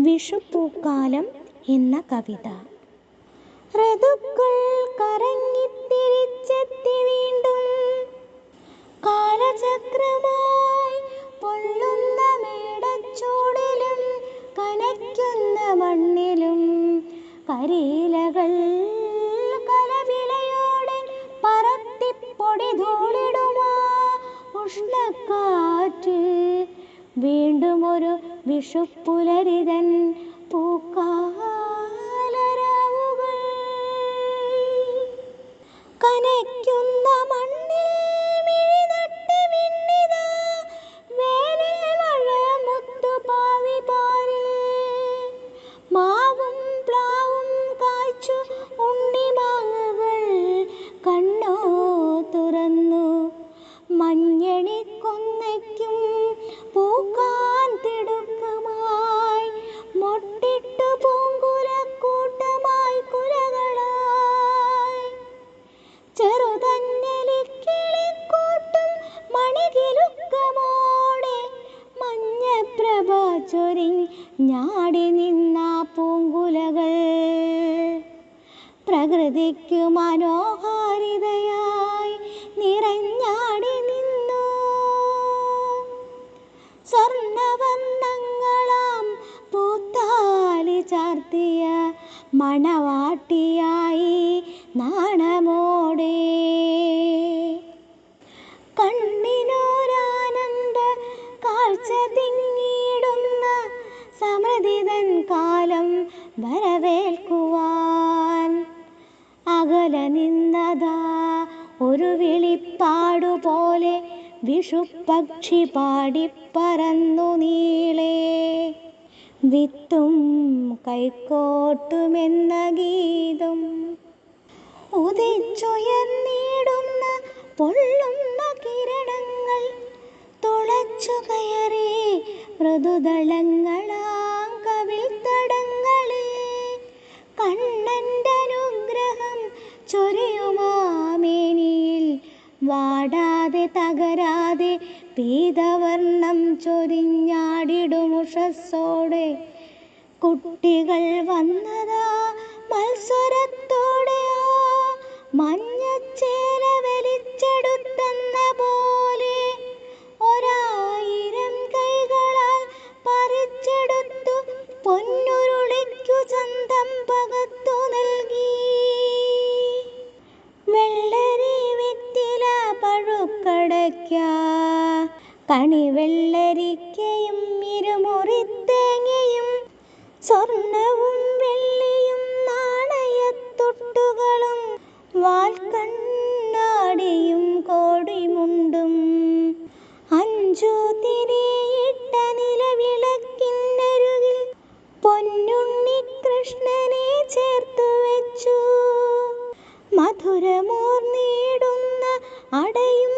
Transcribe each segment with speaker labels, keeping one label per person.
Speaker 1: വിഷുപ്പൂക്കാലം എന്ന കവിത. ഋതുക്കൾ കറങ്ങിത്തിരിച്ചെത്തി വീണ്ടും കാലചക്രമായി പൊള്ളുന്ന മേടച്ചൂടിലും കനയ്ക്കുന്ന മണ്ണിലും കരിയിലകൾ കലപിലയോടെ പറത്തിപ്പൊടി ധൂളിടുമാ ഉഷ്ണക്കാറ്റ്. വീണ്ടും ഒരു വിഷുപ്പുലരിതൻ പൂക്കാലരാവുകൾ. കനയ്ക്കുന്ന മണ്ണിൽ മിഴിനട്ട് മിന്നിതാ വേനൽ മഴ മുത്തുപാവി പാരിൽ. മാവും പ്ലാവും കായ്ച്ചു ഉണ്ണിമാങ്ങകൾ കണ്ണോ തുറന്നു. മഞ്ഞണിക്കൊന്നയ്ക്കും പൂക്കാൻ തിടുക്കമായി മൊട്ടിട്ടു പൂങ്കുലക്കൂട്ടമായി കുലകളായി. ചെറുതന്നലിക്കിളിക്കൂട്ടും മണികിലുക്കമോടെ മഞ്ഞപ്രഭ ചൊരിഞ്ഞാടി നിന്ന പൂങ്കുലകൾ പ്രകൃതിക്കു മനോഹാരിതയായി നിറഞ്ഞാടി നിന്നു. സ്വർണവർണ്ണങ്ങളാം പൂത്താലി ചാർത്തിയ മണവാട്ടിയായി നാണമോടെ. കണ്ണിനോരാനന്ദ കാഴ്ച തിങ്ങിടുന്ന സമൃദ്ധിതൻ കാലം വരവേൽക്കുവാൻ അകലെ നിന്നതാ ഒരു വിളിപ്പാടുപോലെ വിഷുപ്പക്ഷി പാടിപ്പറന്നു നീളെ. വിത്തും കൈക്കോട്ടുമെന്ന ഗീതം ഉദിച്ചുയർന്നിടുന്ന പൊള്ളുന്ന കിരണങ്ങൾ തുളച്ചു കയറി മൃദുദളങ്ങളാം കവിൾത്തടങ്ങളിൽ. കണ്ണന്റെ അനുഗ്രഹം ചൊരിയുമാമേനിയിൽ വാടാതെ തകരാതെ പീതവർണം ചൊരിഞ്ഞാടിടുമുഷസ്സോടെ കുട്ടികൾ വന്നതാ മത്സരത്തോടെ. ആ മഞ്ഞച്ചേല വലിച്ചെടുത്തെന്ന പോലെ ഒരായിരം കൈകളാൽ പറിച്ചെടുത്തു പൊന്നുരുളിക്കു ചന്തം പകർത്തു നൽകി. വെള്ളരി വെറ്റില പഴുക്കടയ്ക്ക കണിവെള്ളരിക്കയും ഇരുമുറിത്തേങ്ങയും സ്വർണവും വെള്ളിയും നാണയത്തൊട്ടുകളും വാൽക്കണ്ണാടിയും കോടിമുണ്ടും. അഞ്ചു തിരിയിട്ട നിലവിളക്കിനരുകിൽ പൊന്നുണ്ണി കൃഷ്ണനെ ചേർത്തു വെച്ചു. മധുരമൂർന്നിടുന്ന അടയും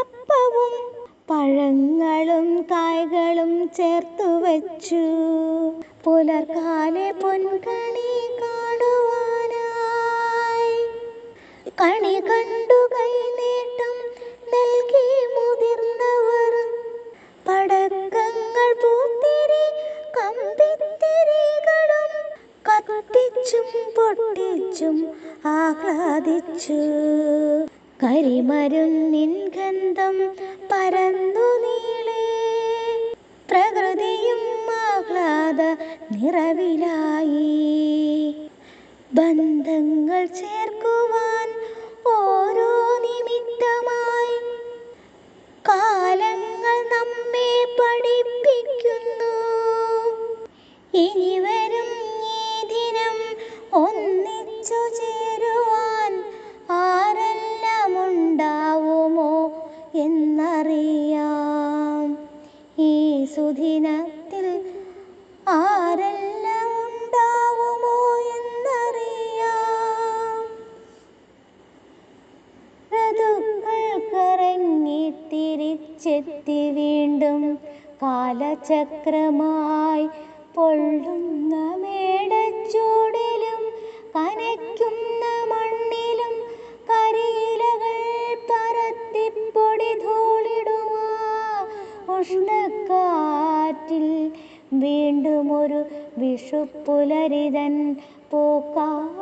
Speaker 1: അപ്പവും പഴങ്ങളും കായ്കളും ചേർത്തു വച്ചു. പുലർക്കാലെ പൊൻകണി കാണുവാനായി കണി കണ്ടു കൈനീട്ടം നൽകി മുതിർന്നവർ. പടക്കങ്ങൾ പൂത്തിരി കമ്പിത്തിരികളും കത്തിച്ചും പൊട്ടിച്ചും ആഹ്ലാദിച്ചു. കരിമരുന്നിൻ ഗന്ധം പരന്നു നീളെ. പ്രകൃതിയും ആഹ്ലാദ നിറവിലായി. ബന്ധങ്ങൾ ചേർക്കുവാൻ ഓരോ നിമിത്തമായി കാലങ്ങൾ നമ്മെ പഠിപ്പിക്കുന്നു. ഇനി വരും ഈ ദിനം ഒന്നിച്ചു ചേരുവാൻ ആരെല്ലാം ഉണ്ടാവുമോ എന്നറിയാം. ഈ സുദിനത്തിൽ ആരെല്ലാം ഉണ്ടാവുമോ എന്നറിയാം. ഋതുക്കൾ കറങ്ങി തിരിച്ചെത്തി വീണ്ടും കാലചക്രമായി പൊള്ളുന്ന മേടച്ചൂടിലും കനയ്ക്കുന്ന മണ്ണിലും കരിയിലകൾ പറത്തിപ്പൊടി ധൂളിടുമാ ഉഷ്ണക്കാറ്റിൽ വീണ്ടും വിഷുപ്പുലരിതൻ പൂക്കാലമേഘമേഘമേ